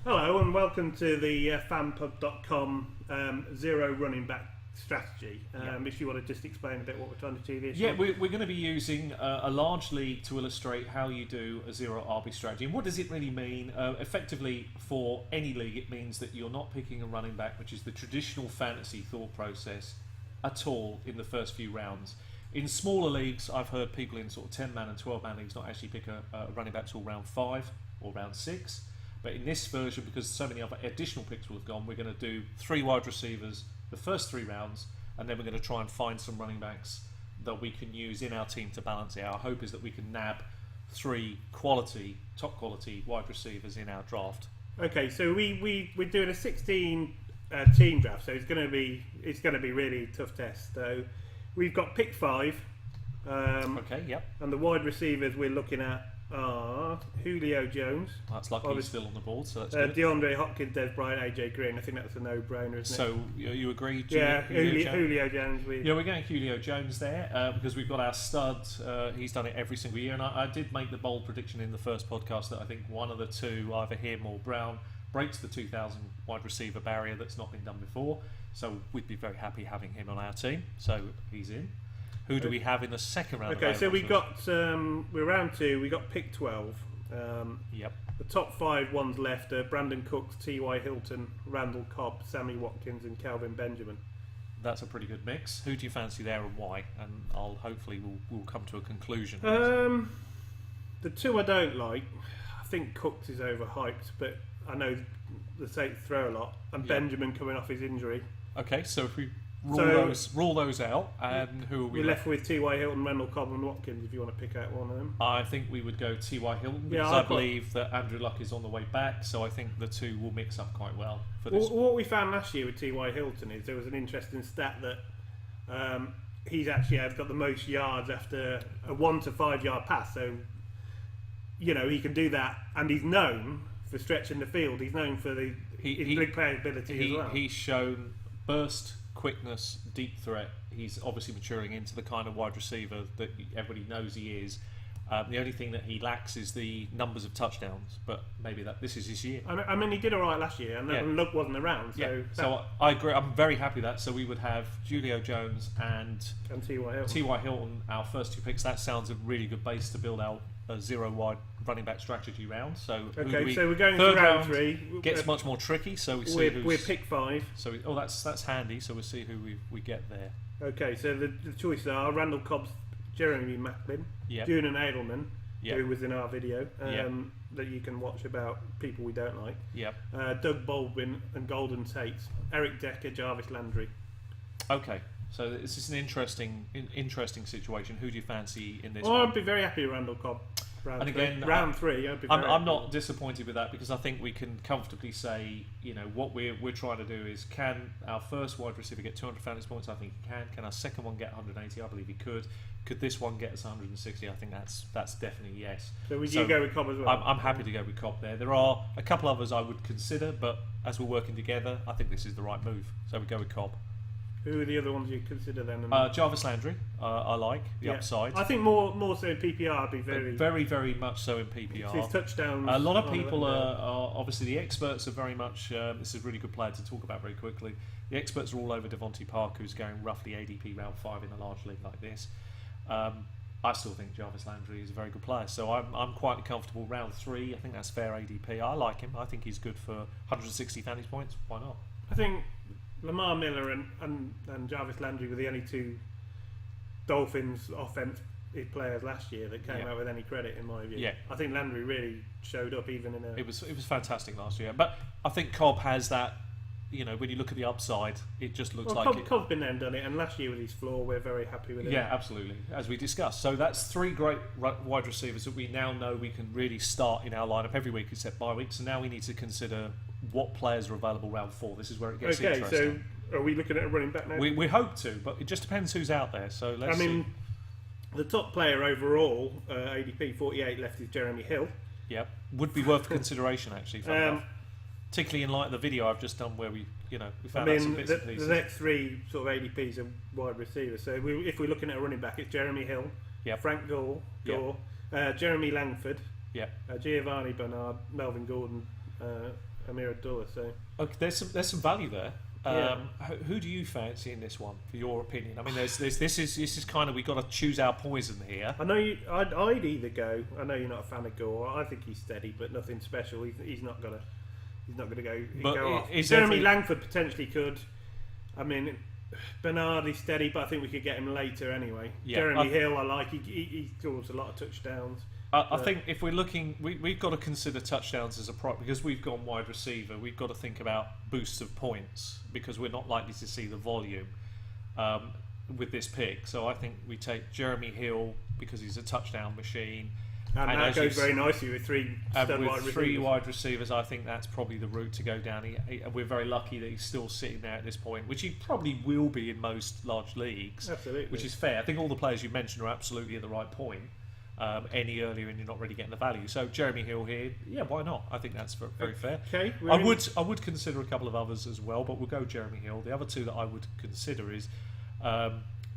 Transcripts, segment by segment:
Hello and welcome to the fanpub.com zero running back strategy. If you want to just explain a bit what we're trying to achieve here. Yeah, we're going to be using a large league to illustrate how you do a zero RB strategy. And what does it really mean? Effectively, for any league, it means that you're not picking a running back, which is the traditional fantasy thought process, at all in the first few rounds. In smaller leagues, I've heard people in sort of 10-man and 12-man leagues not actually pick a running back till round 5 or round 6. But in this version, because so many other additional picks will have gone, we're going to do 3 wide receivers the first 3 rounds, and then we're going to try and find some running backs that we can use in our team to balance it. Our hope is that we can nab 3 top quality wide receivers in our draft. Okay, so we're doing a 16 team draft, so it's going to be really tough test. So we've got pick 5. Okay, yep. And the wide receivers we're looking at are Julio Jones. That's lucky he's still on the board, so that's good. DeAndre Hopkins, Des Bryant, AJ Green. I think that's a no-brainer, isn't it? So you agree? Julio Jones. Yeah, we're going Julio Jones there because we've got our stud. He's done it every single year, and I did make the bold prediction in the first podcast that I think one of the two, either him or Brown, breaks the 2,000 wide receiver barrier that's not been done before. So we'd be very happy having him on our team. So he's in. Who do we have in the second round? Okay, so we got we're round 2. We got pick 12. Yep. The top 5 ones left are Brandon Cooks, T.Y. Hilton, Randall Cobb, Sammy Watkins, and Calvin Benjamin. That's a pretty good mix. Who do you fancy there and why? And we'll come to a conclusion. The 2 I don't like. I think Cooks is overhyped, but I know the Saints throw a lot, and Benjamin coming off his injury. Okay, so if we rule those out, and who are we We're left with T.Y. Hilton, Randall Cobb, and Watkins. If you want to pick out one of them, I think we would go T.Y. Hilton because I believe that Andrew Luck is on the way back. So I think the 2 will mix up quite well for this. What we found last year with T.Y. Hilton is there was an interesting stat that he's actually got the most yards after a 1 to 5 yard pass. So he can do that, and he's known for stretching the field. He's known for his big playability as well. He's shown burst, quickness, deep threat. He's obviously maturing into the kind of wide receiver that everybody knows he is. The only thing that he lacks is the numbers of touchdowns, but maybe this is his year. I mean, he did all right last year, and Luck wasn't around. So I agree. I'm very happy with that. So we would have Julio Jones and T.Y. Hilton, our first 2 picks. That sounds a really good base to build out a 0 wide running back strategy round. So so we're going to round 3. Gets much more tricky. So we're pick 5. So that's handy. So we'll see who we get there. Okay, so the choices are Randall Cobb's Jeremy Macklin, Julian Edelman, who was in our video that you can watch about people we don't like. Doug Baldwin and Golden Tate, Eric Decker, Jarvis Landry. Okay. So this is an interesting situation. Who do you fancy in this? I'd be very happy with Randall Cobb. Round 3. I'm not disappointed with that because I think we can comfortably say, what we're trying to do is, can our first wide receiver get 200 fantasy points? I think he can. Can our second one get 180? I believe he could. Could this one get us 160? I think that's definitely yes. So would you go with Cobb as well? I'm happy to go with Cobb there. There are a couple others I would consider, but as we're working together, I think this is the right move. So we go with Cobb. Who are the other ones you consider then? Jarvis Landry, I like the upside. I think more so in PPR. I'd be very much so in PPR. His touchdowns. A lot of people are obviously the experts are very much. This is a really good player to talk about very quickly. The experts are all over Devontae Parker, who's going roughly ADP round 5 in a large league like this. I still think Jarvis Landry is a very good player, so I'm quite comfortable. Round 3, I think that's fair ADP. I like him. I think he's good for 160 fantasy points. Why not? I think Lamar Miller and Jarvis Landry were the only 2 Dolphins offensive players last year that came out with any credit, in my view. Yeah. I think Landry really showed up even in a... It was fantastic last year, but I think Cobb has that. When you look at the upside, it just looks like Cobb's been there and done it, and last year with his floor, we're very happy with it. Yeah, absolutely, as we discussed. So that's 3 great wide receivers that we now know we can really start in our lineup every week except bye week. So now we need to consider what players are available round 4. This is where it gets interesting. Okay, so are we looking at a running back now? We hope to, but it just depends who's out there. So let's see. The top player overall, ADP 48 left, is Jeremy Hill. Yep, would be worth consideration actually. Particularly in light of the video I've just done where we found out some bits and pieces. The next 3 sort of ADPs are wide receivers. So if we're looking at a running back, it's Jeremy Hill, Frank Gore, Jeremy Langford, Giovanni Bernard, Melvin Gordon, Amir Abdullah. So Okay, there's some value there. Yeah. Who do you fancy in this one, for your opinion? I mean, this is kind of, we've got to choose our poison here. I know I'd either go. I know you're not a fan of Gore. I think he's steady, but nothing special. He's not gonna go. But go off. is Jeremy every- Langford potentially could. I mean, Bernard is steady, but I think we could get him later anyway. Yeah, Jeremy Hill, I like. He scores a lot of touchdowns. I think if we're looking, we've got to consider touchdowns as a prop, because we've gone wide receiver. We've got to think about boosts of points, because we're not likely to see the volume with this pick. So I think we take Jeremy Hill because he's a touchdown machine. And that as you goes very nicely with three stud with wide three receivers. wide receivers, I think that's probably the route to go down. We're very lucky that he's still sitting there at this point, which he probably will be in most large leagues. Absolutely. Which is fair. I think all the players you mentioned are absolutely at the right point. Any earlier and you're not really getting the value. So Jeremy Hill here, yeah, why not? I think that's very fair. Okay, I would consider a couple of others as well, but we'll go Jeremy Hill. The other two that I would consider is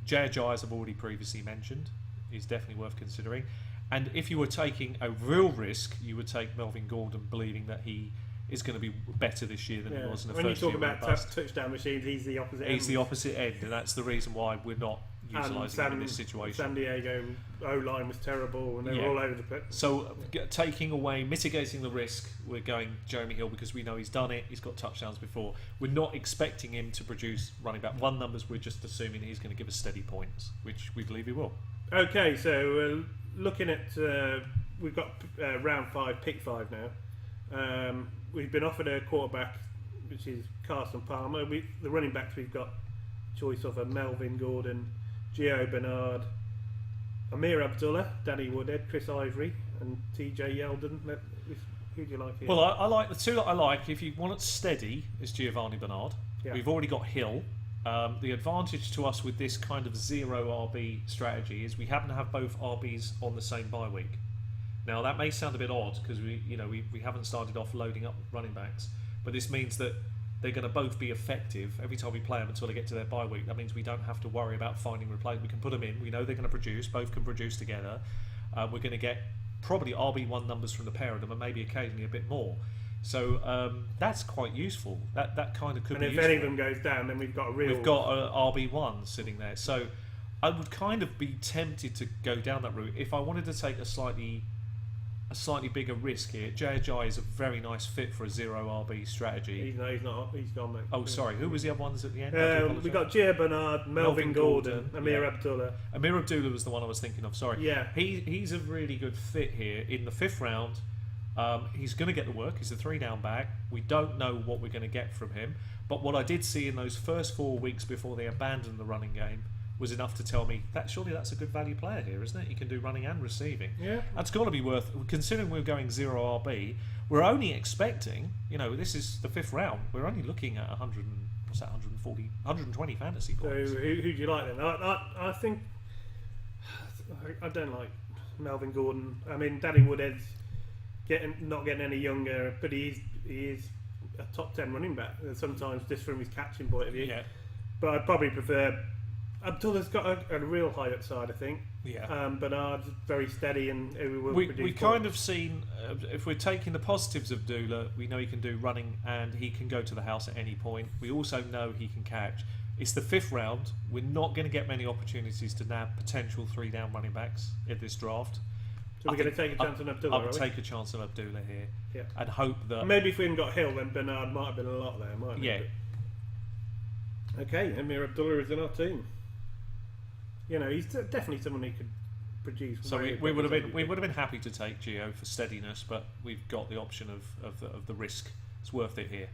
Jay, as I've already previously mentioned, is definitely worth considering. And if you were taking a real risk, you would take Melvin Gordon, believing that he is going to be better this year than he was in the when first you talk year. about touchdown machines, he's the opposite. He's end. the opposite end, and that's the reason why we're not utilising him in this situation. San Diego O-line was terrible, and they were all over the place. So mitigating the risk, we're going Jeremy Hill because we know he's done it. He's got touchdowns before. We're not expecting him to produce running back one numbers. We're just assuming he's going to give us steady points, which we believe he will. Okay, so looking at we've got round 5, pick 5 now. We've been offered a quarterback, which is Carson Palmer. The running backs we've got choice of Melvin Gordon, Gio Bernard, Amir Abdullah, Danny Woodhead, Chris Ivory, and TJ Yeldon. Who do you like here? Well, I like the two that I like. If you want it steady, is Giovanni Bernard. Yeah. We've already got Hill. The advantage to us with this kind of zero RB strategy is we happen to have both RBs on the same bye week. Now that may sound a bit odd because we haven't started off loading up running backs, but this means that they're going to both be effective every time we play them until they get to their bye week. That means we don't have to worry about finding replacement. We can put them in. We know they're going to produce. Both can produce together. We're going to get probably RB1 numbers from the pair of them, and maybe occasionally a bit more. So that's quite useful. That kind of could and be if useful. any of them goes down, then we've got a real. We've got an RB1 sitting there. So I would kind of be tempted to go down that route if I wanted to take a slightly bigger risk here. Jai is a very nice fit for a zero RB strategy. He's not. He's gone, mate. Oh, sorry. Who was the other ones at the end? We got Gio Bernard, Melvin Gordon, Amir Abdullah. Amir Abdullah was the one I was thinking of. Sorry. Yeah. He's a really good fit here in the 5th round. He's going to get the work. He's a 3-down back. We don't know what we're going to get from him. But what I did see in those first 4 weeks before they abandoned the running game was enough to tell me that surely that's a good value player here, isn't it? He can do running and receiving. Yeah. That's got to be worth, considering we're going zero RB. We're only expecting, this is the 5th round. We're only looking at 120 fantasy So points. who do you like then? I think I don't like Melvin Gordon. I mean, Danny Woodhead's not getting any younger, but he is a top 10 running back. Sometimes just from his catching point of view. Yeah. But I'd probably prefer. Abdullah's got a real high upside, I think. Yeah. Bernard's very steady and will We produce kind points. of seen, if we're taking the positives of Abdullah, we know he can do running and he can go to the house at any point. We also know he can catch. It's the 5th round. We're not going to get many opportunities to nab potential 3-down running backs in this draft. So we're going to take a chance on Abdullah, I would are we? take a chance on Abdullah here. Yeah. And hope that... Maybe if we hadn't got Hill, then Bernard might have been a lot there, mightn't Yeah. he? Okay, Amir Abdullah is in our team. He's definitely someone who could produce. So very we would have effectively. been happy to take Gio for steadiness, but we've got the option of the risk. It's worth it here.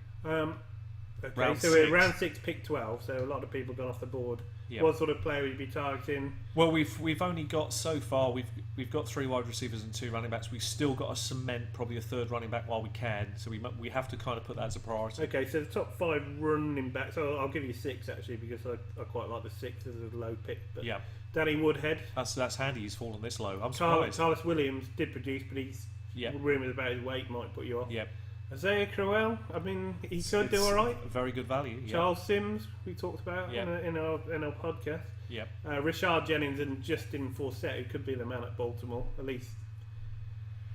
Okay, Round so we're 6. round 6, pick 12. So a lot of people gone off the board. Yeah. What sort of player would you be targeting? Well, we've only got so far. We've got 3 wide receivers and 2 running backs. We've still got to cement probably a 3rd running back while we can. So we have to kind of put that as a priority. Okay, so the top 5 running backs. I'll give you 6 actually because I quite like the 6 as a low pick. But Yeah, Danny Woodhead, that's handy. He's fallen this low. I'm surprised. Carlos Williams did produce, but he's Yeah. rumours about his weight might put you off. Yeah, Isaiah Crowell, I mean, he could do all right. Very good value. Yeah. Charles Sims, we talked about Yeah. in our podcast. Yeah. Rashard Jennings and Justin Forsett, who could be the man at Baltimore, at least.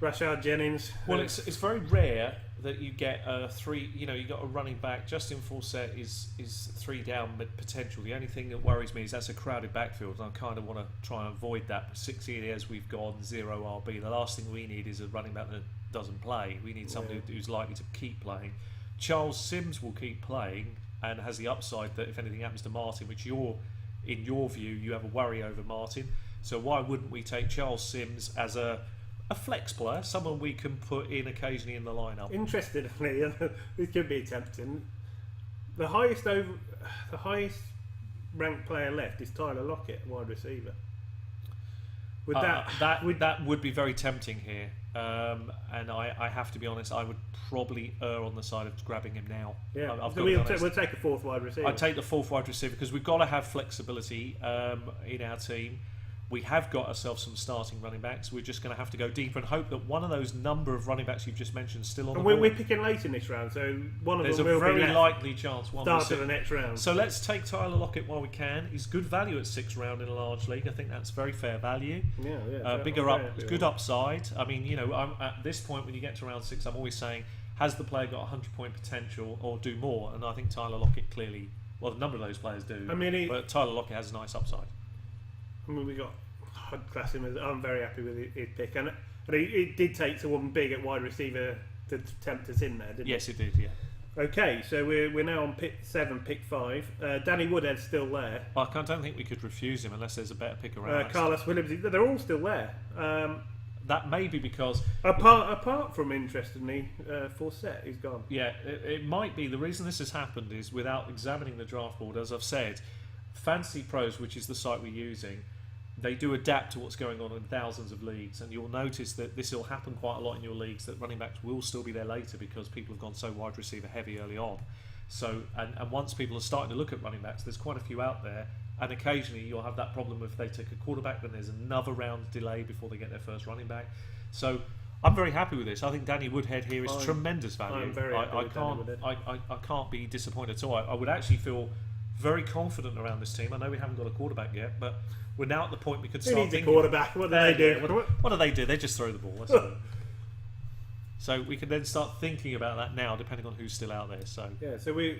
Rashard Jennings. Well, it's very rare that you get three. You know, you got a running back. Justin Forsett is 3 down potential. The only thing that worries me is that's a crowded backfield, and I kind of want to try and avoid that. 6 years we've gone 0 RB. The last thing we need is a running back that doesn't play. We need somebody who's likely to keep playing. Charles Sims will keep playing and has the upside that if anything happens to Martin, which in your view, you have a worry over Martin. So why wouldn't we take Charles Sims as a flex player, someone we can put in occasionally in the lineup? Interestingly, this could be tempting. The highest ranked player left is Tyler Lockett, wide receiver. Would that would be very tempting here, and I have to be honest, I would probably err on the side of grabbing him now. Yeah, I've so got to be we'll take a 4th wide receiver. I'd take the 4th wide receiver because we've got to have flexibility in our team. We have got ourselves some starting running backs. We're just going to have to go deeper and hope that one of those number of running backs you've just mentioned is still on the board. We're picking late in this round, so one of There's them a will very be likely chance one will start of the next round. So let's take Tyler Lockett while we can. He's good value at 6th round in a large league. I think that's very fair value. Yeah. Bigger up, good upside. I mean, you know, at this point when you get to round 6, I'm always saying, has the player got 100-point potential or do more? And I think Tyler Lockett clearly, well, a number of those players do. I mean, but Tyler Lockett has a nice upside. I mean, I'd class him as, I'm very happy with his pick, and it did take someone big at wide receiver to tempt us in there, didn't it? Yes, it did. Yeah. Okay, so we're now on pick 7, pick 5. Danny Woodhead's still there. I don't think we could refuse him unless there's a better pick around. Carlos Williams, they're all still there. That may be because apart from, interestingly, Forsett is gone. Yeah, it might be. The reason this has happened is without examining the draft board, as I've said, Fantasy Pros, which is the site we're using, they do adapt to what's going on in thousands of leagues, and you'll notice that this will happen quite a lot in your leagues, that running backs will still be there later because people have gone so wide receiver heavy early on. So, and once people are starting to look at running backs, there's quite a few out there, and occasionally you'll have that problem if they take a quarterback, then there's another round delay before they get their first running back. So I'm very happy with this. I think Danny Woodhead here is tremendous value. I'm very happy with Danny Woodhead. I can't be disappointed at all. I would actually feel very confident around this team. I know we haven't got a quarterback yet, but we're now at the point we could start thinking. thinking. Who needs a quarterback? What do they do? What do they do? They just throw the ball. That's all. So we can then start thinking about that now, depending on who's still out there. So yeah, so we're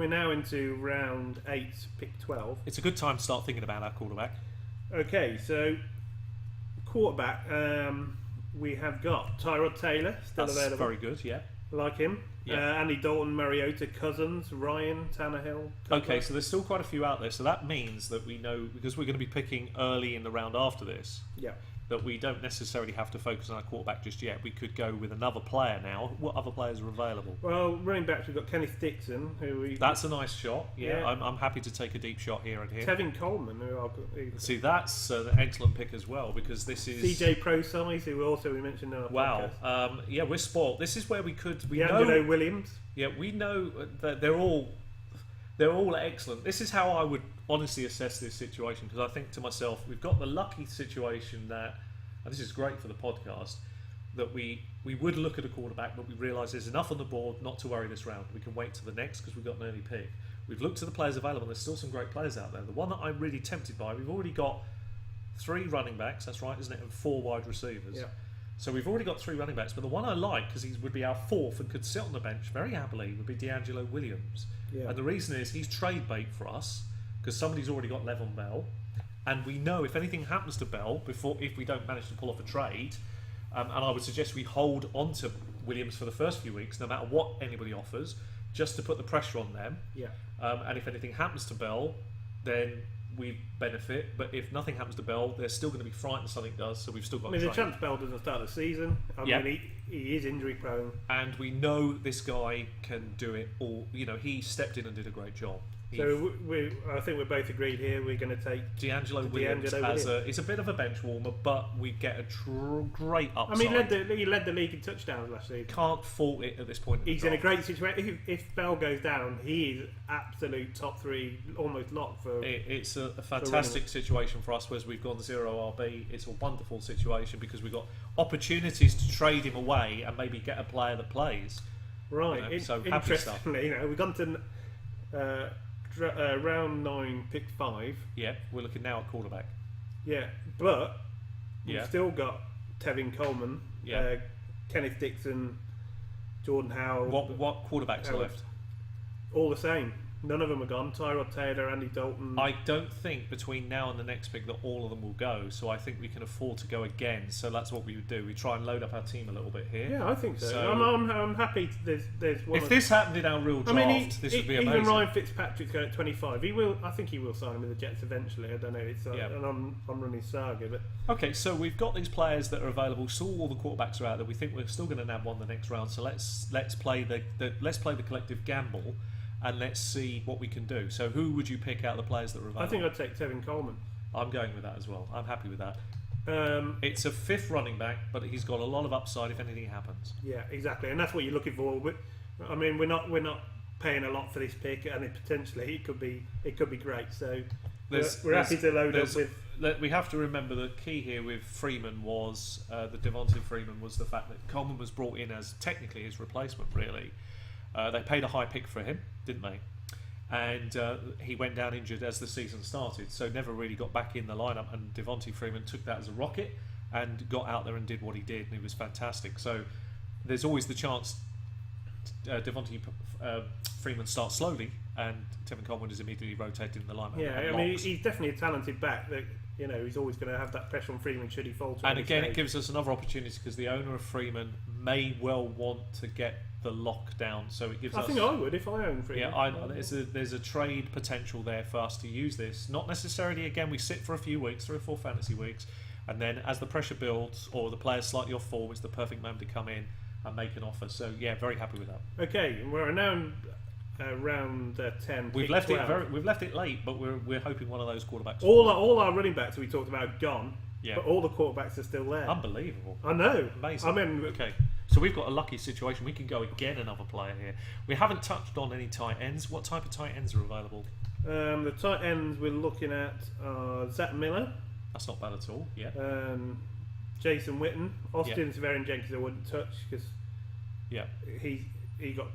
now into round 8, pick 12. It's a good time to start thinking about our quarterback. Okay, so quarterback, we have got Tyrod Taylor still available. That's very good. Yeah. Like him. Yeah. Andy Dalton, Mariota, Cousins, Ryan, Tannehill. Okay, so there's still quite a few out there. So that means that we know, because we're going to be picking early in the round after this, that we don't necessarily have to focus on our quarterback just yet. We could go with another player now. What other players are available? Well, running backs, we've got Kenneth Dixon, That's a nice shot. Yeah. I'm happy to take a deep shot here and here. Tevin Coleman, See, that's an excellent pick as well, because this is CJ Pro-Size, who we mentioned in our podcast. Yeah, we're spoiled. This is where we Angelo Williams. Yeah, we know that they're all excellent. This is how I would honestly assess this situation, because I think to myself, we've got the lucky situation that, and this is great for the podcast, that we would look at a quarterback, but we realise there's enough on the board not to worry this round. We can wait to the next because we've got an early pick. We've looked at the players available, and there's still some great players out there. The one that I'm really tempted by, we've already got 3 running backs, that's right, isn't it, and 4 wide receivers. Yeah. So we've already got 3 running backs, but the one I like, because he would be our 4th and could sit on the bench very happily, would be D'Angelo Williams. Yeah. And the reason is he's trade bait for us, because somebody's already got Le'Veon Bell, and we know if anything happens to Bell, if we don't manage to pull off a trade, and I would suggest we hold on to Williams for the first few weeks, no matter what anybody offers, just to put the pressure on them. Yeah. And if anything happens to Bell, then we benefit, but if nothing happens to Bell, they're still going to be frightened if something does, so we've still got the chance Bell doesn't start the season. I mean, he is injury prone. And we know this guy can do it all. You know, he stepped in and did a great job. So I think we're both agreed here. We're going to take D'Angelo Williams as it's a bit of a bench warmer, but we get a great upside. I mean, he led the league in touchdowns last season. Can't fault it at this point. He's in a great situation. If Bell goes down, he is absolute top 3, almost locked for. It's a fantastic situation for us, whereas we've gone 0 RB. It's a wonderful situation because we've got opportunities to trade him away and maybe get a player that plays. Right. You know, so happy stuff. We've gone to. Round 9, pick 5. Yeah, we're looking now at quarterback. Yeah, but we've still got Tevin Coleman, Kenneth Dixon, Jordan Howell. What quarterbacks are Howard. left? All the same. None of them are gone. Tyrod Taylor, Andy Dalton. I don't think between now and the next pick that all of them will go, so I think we can afford to go again. So that's what we would do. We try and load up our team a little bit here. Yeah, I think so. So- I'm happy. There's one. If this happened in our real draft, this would be even amazing. Ryan Fitzpatrick's going at 25. I think he will sign with the Jets eventually. I don't know. It's Yeah. and I'm running saga, but Okay, so we've got these players that are available. So all the quarterbacks are out there. We think we're still going to nab one the next round. So let's play the collective gamble, and let's see what we can do. So who would you pick out of the players that are available? I think I'd take Tevin Coleman. I'm going with that as well. I'm happy with that. It's It's a fifth running back, but he's got a lot of upside if anything happens. yeah, exactly, and that's what you're looking for. I mean, we're not paying a lot for this pick, and potentially it could be great. So we're happy to load up with. We have to remember the key here with Freeman was the Devontae Freeman was the fact that Coleman was brought in as technically his replacement. Really, they paid a high pick for him, didn't they? And he went down injured as the season started, so never really got back in the lineup. And Devontae Freeman took that as a rocket and got out there and did what he did, and he was fantastic. So there's always the chance Devontae Freeman starts slowly, and Tevin Coleman is immediately rotated in the lineup. Yeah, and I mean, locks. he's definitely a talented back. That he's always going to have that pressure on Freeman should he falter. And again, it gives us another opportunity because the owner of Freeman may well want to get the lockdown. So it gives I us. think I would if I owned Freeman. Yeah, there's a trade potential there for us to use this. Not necessarily. Again, we sit for a few weeks, 3 or 4 fantasy weeks, and then as the pressure builds or the player's slightly off form, it's the perfect moment to come in and make an offer. So yeah, very happy with that. Okay, we're now round 10. We've pick left 12. we've left it late, but we're hoping one of those quarterbacks. All our running backs we talked about gone, Yeah. but all the quarterbacks are still there. Unbelievable. I know. Amazing. I mean, Okay, so we've got a lucky situation. We can go again another player here. We haven't touched on any tight ends. What type of tight ends are available? the tight ends we're looking at are Zach Miller, That's not bad at all. Yeah, Jason Witten, Austin Severian Jenkins. I wouldn't touch because yeah. he got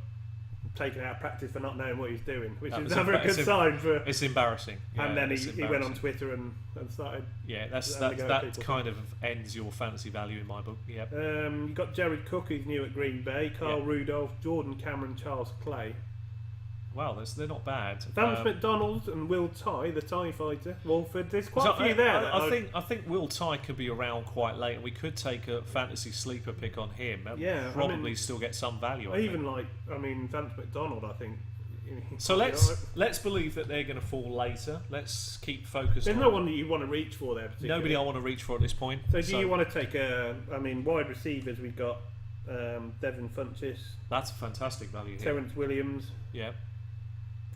taken out of practice for not knowing what he's doing, which That is was never a good sign for. It's embarrassing. Yeah, And then it's he went on embarrassing. Twitter and started. Yeah, having a go at that people. kind of ends your fantasy value in my book. Yeah. You got Jared Cook, who's new at Green Bay, Carl Yeah. Rudolph, Jordan Cameron, Charles Clay, Wow, they're not bad. Vance McDonald, and Will Tye, the Tie Fighter. Walford. There's quite So a few there. that I think Will Tye could be around quite late, and we could take a fantasy sleeper pick on him. And Yeah, I probably mean- still get some value. I I think. even like. I mean, Vance McDonald. I think. So let's believe that they're going to fall later. Let's keep focused. There's on no one that you want to reach for there. Particularly. Nobody I want to reach for at this point. So do you want to take wide receivers? We've got Devin Funchess, That's a fantastic value here. Terrence Williams, Yeah,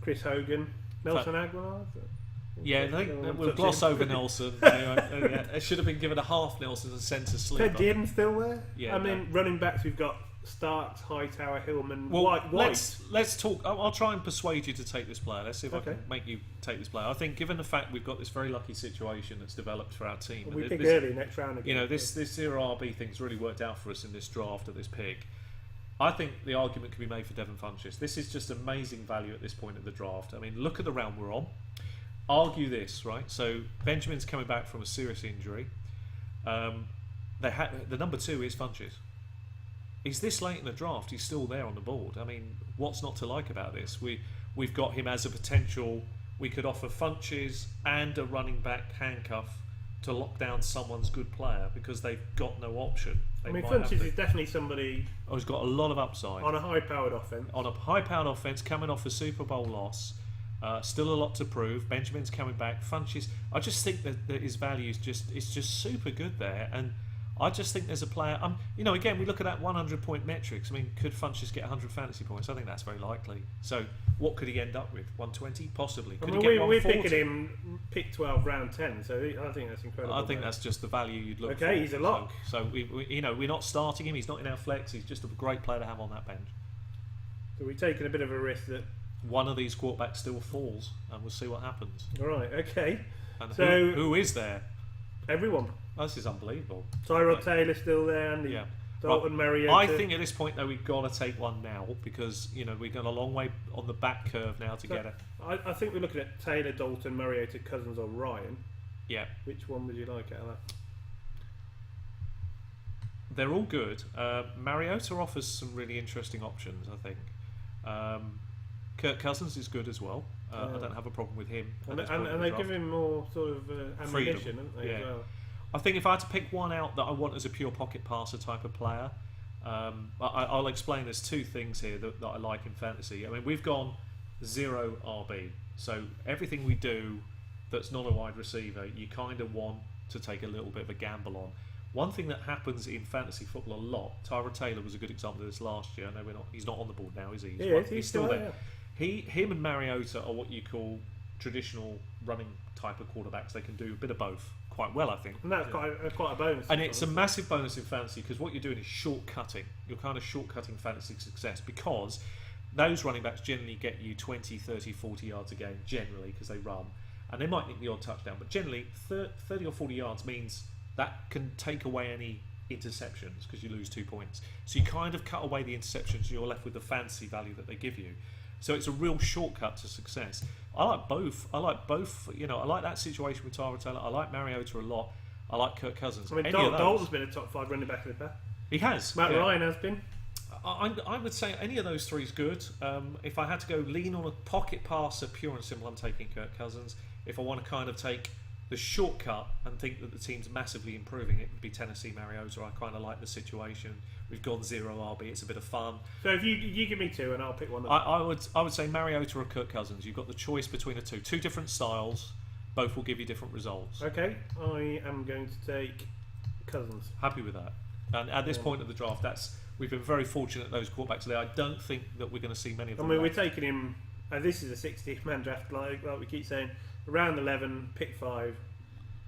Chris Hogan, Nelson Aguilar. yeah. I think No one we'll touch gloss him. over Nelson. Yeah, it should have been given a half Nelson and centre sleeper. Ted Ginn still there. Yeah, I mean, running backs we've got Starks, Hightower, Hillman, Well, White. let's talk. I'll try and persuade you to take this player. Let's see if I Okay. can make you take this player. I think, given the fact we've got this very lucky situation that's developed for our team, We and pick this, early next round again. you know, this zero RB thing's really worked out for us in this draft at this pick. I think the argument can be made for Devin Funchess. This is just amazing value at this point of the draft. I mean, look at the round we're on. Argue this, right? So Benjamin's coming back from a serious injury. The number 2 is Funchess. He's this late in the draft. He's still there on the board. I mean, what's not to like about this? We've got him as a potential. We could offer Funchess and a running back handcuff to lock down someone's good player because they've got no option. I mean, Funchess is definitely somebody who's got a lot of upside on a high-powered offense. on a high-powered offense, coming off a Super Bowl loss. Still a lot to prove. Benjamin's coming back. Funchess, I just think that his value is just super good there, and I just think there's a player. Again, we look at that 100-point metrics. I mean, could Funchess get 100 fantasy points? I think that's very likely. So, what could he end up with? 120, possibly. Could I he mean, get we're 140? picking him pick 12, round 10. So I think that's incredible. I think that's just the value you'd look for. Okay, he's a lock. So we're not starting him. He's not in our flex. He's just a great player to have on that bench. So we're taking a bit of a risk that. One of these quarterbacks still falls, and we'll see what happens. All right, okay. And So- who is there? Everyone. Oh, this is unbelievable. Tyrod Taylor still there, and Yeah. Dalton Mariota. I think at this point though we've got to take one now because we've gone a long way on the back curve now to get it. I think we're looking at Taylor, Dalton, Mariota, Cousins, or Ryan. Yeah, Which one would you like out of that? they're all good. Mariota offers some really interesting options, I think. Kirk Cousins is good as well. I don't have a problem with him. And they give him more sort of ammunition, haven't they? Yeah. As well? I think if I had to pick one out that I want as a pure pocket passer type of player, I'll explain. There's two things here that I like in fantasy. I mean, we've gone 0 RB, so everything we do that's not a wide receiver, you kind of want to take a little bit of a gamble on. One thing that happens in fantasy football a lot, Tyrod Taylor was a good example of this last year. I know he's not on the board now, is he? He's still there. Him and Mariota are what you call traditional running type of quarterbacks. They can do a bit of both quite well, I think. And that's quite a bonus. And it's a massive bonus in fantasy because what you're doing is shortcutting. You're kind of shortcutting fantasy success because those running backs generally get you 20, 30, 40 yards a game, generally, because they run. And they might nick the odd touchdown, but generally 30 or 40 yards means that can take away any interceptions because you lose 2 points. So you kind of cut away the interceptions and you're left with the fantasy value that they give you. So it's a real shortcut to success. I like both. I like that situation with Tyrod Taylor. I like Mariota a lot. I like Kirk Cousins. I mean, Dalton's been a top 5 running back in the past. He has. Matt Ryan has been. I would say any of those three is good. If I had to go lean on a pocket passer, pure and simple, I'm taking Kirk Cousins. If I want to kind of take the shortcut and think that the team's massively improving, it would be Tennessee Mariota. I kind of like the situation. We've gone 0 RB. It's a bit of fun. So if you give me two, and I'll pick one. I would say Mariota or Kirk Cousins. You've got the choice between the two different styles. Both will give you different results. Okay, I am going to take Cousins. Happy with that. And at this point of the draft, we've been very fortunate those quarterbacks there. I don't think that we're going to see many of them. I mean, we're taking him. This is a 60-man draft, like we keep saying. Round 11, pick 5,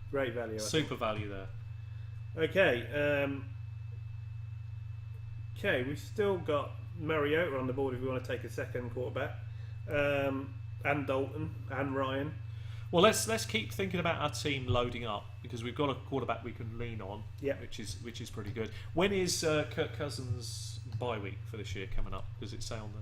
great value. Super value there. Okay. We've still got Mariota on the board if we want to take a second quarterback, and Dalton and Ryan. Well, let's keep thinking about our team loading up because we've got a quarterback we can lean on, which is pretty good. When is Kirk Cousins' bye week for this year coming up? Does it say on the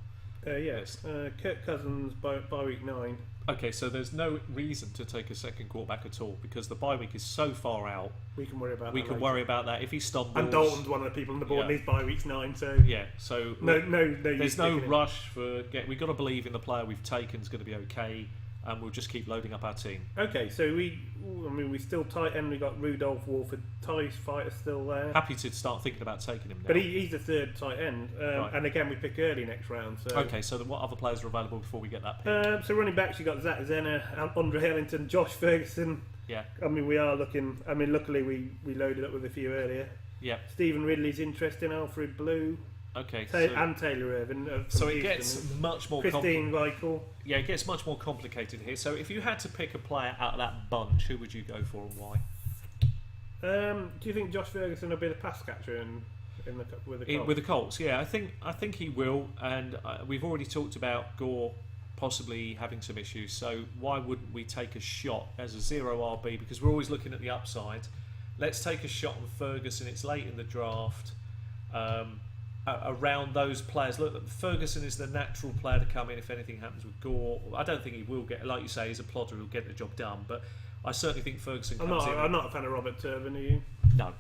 yes, Kirk Cousins by week 9. Okay, so there's no reason to take a second quarterback at all because the bye week is so far out. We can worry about. We can worry about that if he stumbles. And Dalton's one of the people on the board, and his bye week's 9. So so no. There's no rush for We've got to believe in the player we've taken is going to be okay, and we'll just keep loading up our team. Okay, so we still tight end. We got Rudolph, Wolford, Ty's Fighter still there. Happy to start thinking about taking him now. But he's the third tight end, right. And again we pick early next round. So okay, so then what other players are available before we get that pick? So running backs, you got Zach Zenner, Andre Ellington, Josh Ferguson. Yeah. I mean, we are looking. I mean, luckily we loaded up with a few earlier. Yeah. Stephen Ridley's interesting. Alfred Blue. Okay. And Taylor Irvin. So it gets much more. Christine Reichel. Yeah, it gets much more complicated here. So if you had to pick a player out of that bunch, who would you go for and why? Do you think Josh Ferguson will be the pass catcher with the Colts? With the Colts, yeah, I think he will. And we've already talked about Gore possibly having some issues. So why wouldn't we take a shot as a 0 RB? Because we're always looking at the upside. Let's take a shot on Ferguson. It's late in the draft. Around those players, look, Ferguson is the natural player to come in if anything happens with Gore. I don't think he will get, like you say, he's a plodder who'll get the job done. But I certainly think Ferguson comes in. I'm not a fan of Robert Turbin, are you? No,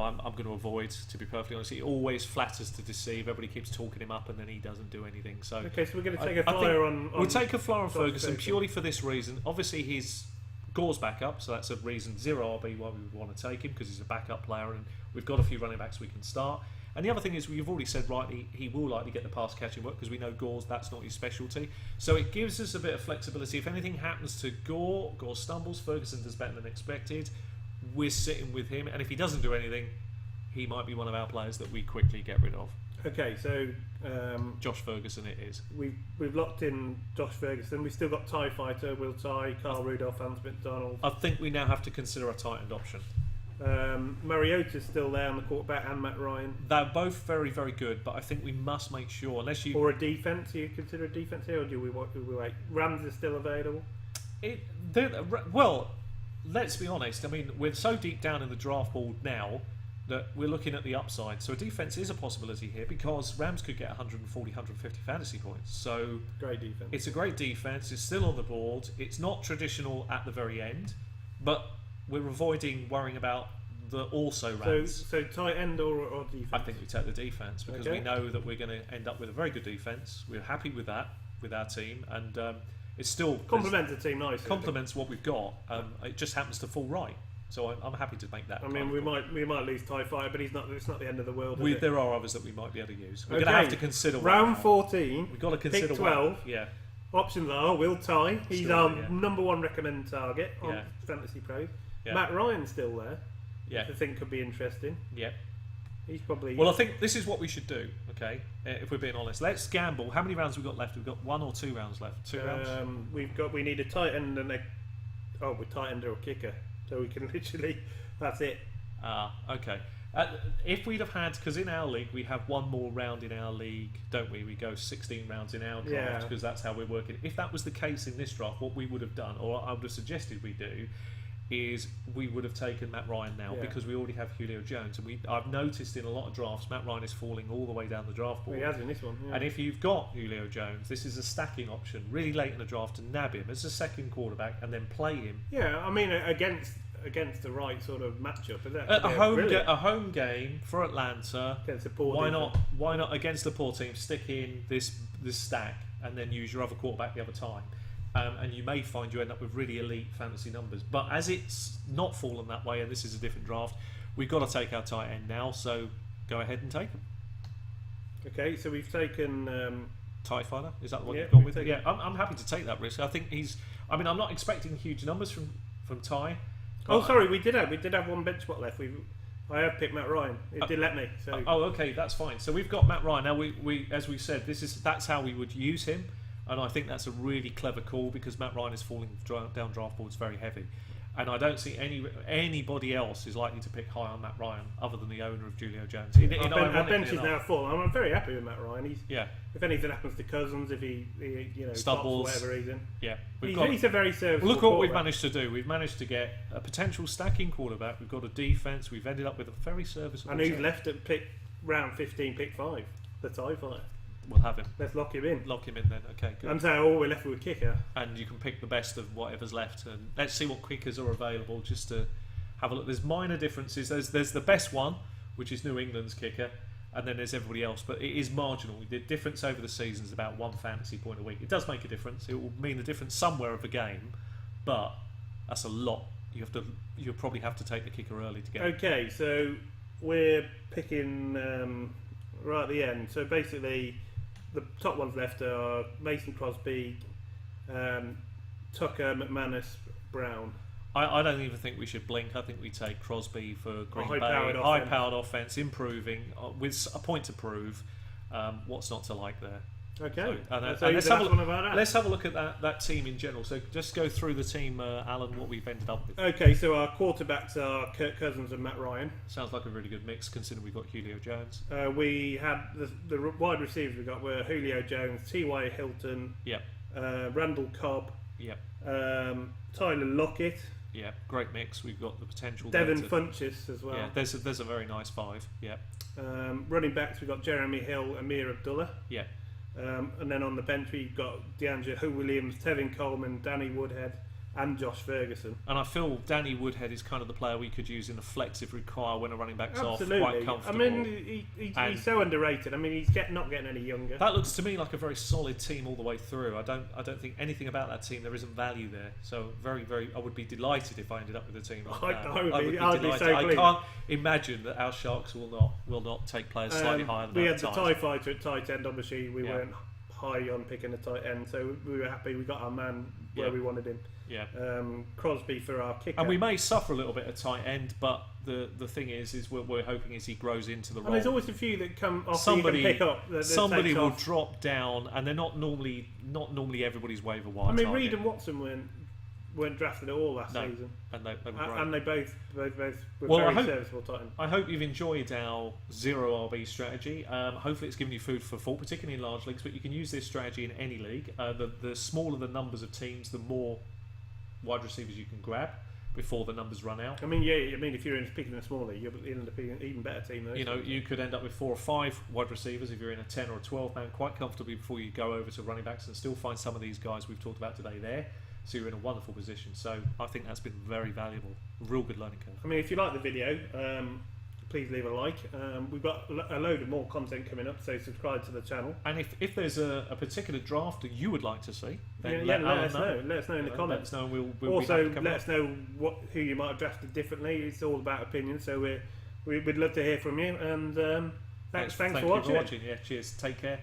I'm going to avoid, to be perfectly honest. He always flatters to deceive. Everybody keeps talking him up and then he doesn't do anything. So okay, so we're going to take a flyer on. We'll take a flyer on Ferguson purely for this reason. Obviously, he's Gore's backup, so that's a reason 0 RB why we would want to take him because he's a backup player and we've got a few running backs we can start. And the other thing is, you've already said rightly, he will likely get the pass catching work because we know Gore's that's not his specialty. So it gives us a bit of flexibility. If anything happens to Gore stumbles, Ferguson does better than expected. We're sitting with him, and if he doesn't do anything, he might be one of our players that we quickly get rid of. Okay, so Josh Ferguson it is. We've locked in Josh Ferguson. We've still got Ty Fighter, Will Ty, Carl Rudolph, Hans McDonald. I think we now have to consider a tight end option. Mariota's still there on the quarterback, and Matt Ryan. They're both very, very good, but I think we must make sure, unless you... Or a defence, do you consider a defence here, or do we wait? Rams is still available? Well, let's be honest, I mean, we're so deep down in the draft board now that we're looking at the upside. So a defence is a possibility here because Rams could get 140, 150 fantasy points. So great defence. It's a great defence, it's still on the board, it's not traditional at the very end, but we're avoiding worrying about the also So, rans. so tight end or defense? I think we take the defense because Okay. we know that we're going to end up with a very good defense. We're happy with that with our team, and it still Complements the team nicely. complements what we've got. It just happens to fall right, so I'm happy to make that. I mean, we might lose TIE Fighter, but it's not the end of the world. Is it? There are others that we might be able to use. We're Okay. going to have to consider Round one. 14. We've got to consider pick 12. one. Yeah, Options are Will Tye. He's Still our there, yeah. number one recommended target on Yeah. Fantasy Pros. Yeah. Matt Ryan's still there. yeah, I think could be interesting. yeah. He's probably. Well, I think this is what we should do. Okay, if we're being honest, let's gamble. How many rounds have we got left? We've got 1 or 2 rounds left. 2 rounds. We need a tight end and we're tight end or a kicker, so we can literally. That's it. Okay. If we'd have had, because in our league we have one more round in our league, don't we? We go 16 rounds in our draft Yeah. because that's how we're working. If that was the case in this draft, what we would have done, or I would have suggested we do, is we would have taken Matt Ryan now Yeah. because we already have Julio Jones, and I've noticed in a lot of drafts Matt Ryan is falling all the way down the draft board. Well, he has in this one. Yeah. And if you've got Julio Jones, this is a stacking option really late in the draft to nab him as a second quarterback and then play him Yeah, I mean against the right sort of matchup. a home game for Atlanta. Against a poor Why defense. not? Why not against a poor team? Stick in this stack and then use your other quarterback the other time, and you may find you end up with really elite fantasy numbers. But as it's not fallen that way, and this is a different draft, we've got to take our tight end now. So go ahead and take him. Okay, so we've taken. TIE Fighter, is that what Yeah, you've gone we've with? taken- Yeah, I'm happy to take that risk. I think he's. I mean, I'm not expecting huge numbers from Ty. Oh, sorry, we did have one bench spot left. I have picked Matt Ryan. It did let me. So Oh, okay, that's fine. So we've got Matt Ryan now. We as we said, that's how we would use him, and I think that's a really clever call because Matt Ryan is falling down draft boards very heavy, and I don't see anybody else is likely to pick high on Matt Ryan other than the owner of Julio Jones. our bench is now full. I'm very happy with Matt Ryan. Yeah, If anything happens to Cousins, if he stops Stumbles. for whatever reason, yeah. he's a very serviceable. Look what we've quarterback. managed to do. We've managed to get a potential stacking quarterback. We've got a defense. We've ended up with a very serviceable. And who's team. left at pick round 15, pick 5? The TIE Fighter. We'll have him. Let's lock him in. Lock him in then. Okay, good. And so all we're left with a kicker. And you can pick the best of whatever's left, and let's see what kickers are available just to have a look. There's minor differences. There's the best one, which is New England's kicker, and then there's everybody else, but it is marginal. The difference over the season is about 1 fantasy point a week. It does make a difference. It will mean a difference somewhere of the game, but that's a lot. You'll probably have to take the kicker early to get. Okay, so we're picking right at the end. So basically, the top ones left are Mason Crosby, Tucker, McManus, Brown. I don't even think we should blink. I think we take Crosby for Green Bay. high-powered High-powered offense, improving with a point to prove. What's not to like there? Okay, So, and so let's the have a last look. one about that. Let's have a look at that team in general. So just go through the team, Alan. What we've ended up with. Okay, so our quarterbacks are Kirk Cousins and Matt Ryan. Sounds like a really good mix, considering we've got Julio Jones. We had the wide receivers we got were Julio Jones, T.Y. Hilton, Yep, Randall Cobb, yep, Tyler Lockett, yep. Great mix. We've got the potential. there Devin to- Funchess as well. Yeah, there's a very nice 5. Yep, Running backs we got Jeremy Hill, Amir Abdullah. yep. And then on the bench we've got D'Angelo Williams, Tevin Coleman, Danny Woodhead, and Josh Ferguson. And I feel Danny Woodhead is kind of the player we could use in a flex if required when a running back's off, Absolutely. quite I comfortable. mean, And- he's so underrated. I mean, he's not getting any younger. That looks to me like a very solid team all the way through. I don't think anything about that team. There isn't value there. So very, I would be delighted if I ended up with a team like that. I'd be so I pleased. can't imagine that our Sharks will not take players slightly higher than we that had at the times. TIE Fighter at tight end. Obviously, we Yeah. weren't high on picking a tight end, so we were happy. We got our man where Yeah. we wanted him. Yeah. Crosby for our kicker. And we may suffer a little bit at tight end, but the thing is what we're hoping is he grows into the And role. there's always a few that come off Somebody- that you can pick up. That Somebody takes will off. drop down, and they're not normally everybody's waiver wire. I mean, target. Reed and Watson weren't drafted at all last No. season, and they were great. and they both were Well, I very hope- serviceable tight end. I hope you've enjoyed our zero RB strategy. Hopefully, it's given you food for thought, particularly in large leagues. But you can use this strategy in any league. The smaller the numbers of teams, the more wide receivers you can grab before the numbers run out. I mean, yeah. I mean, if you're picking a small league, you'll end up being an even better team. Though. You know, you could end up with 4 or 5 wide receivers if you're in a 10 or a 12 man quite comfortably before you go over to running backs and still find some of these guys we've talked about today there. So you're in a wonderful position. So I think that's been very valuable. Real good learning curve. I mean, if you like the video, please leave a like. We've got a load of more content coming up, so subscribe to the channel. And if there's a particular draft that you would like to see, then let us know. Let us know in the comments. Let us know. We'll also, be happy to let us know who you might have drafted differently. It's all about opinion, so we'd love to hear from you. And thanks for watching. Yeah, cheers. Take care.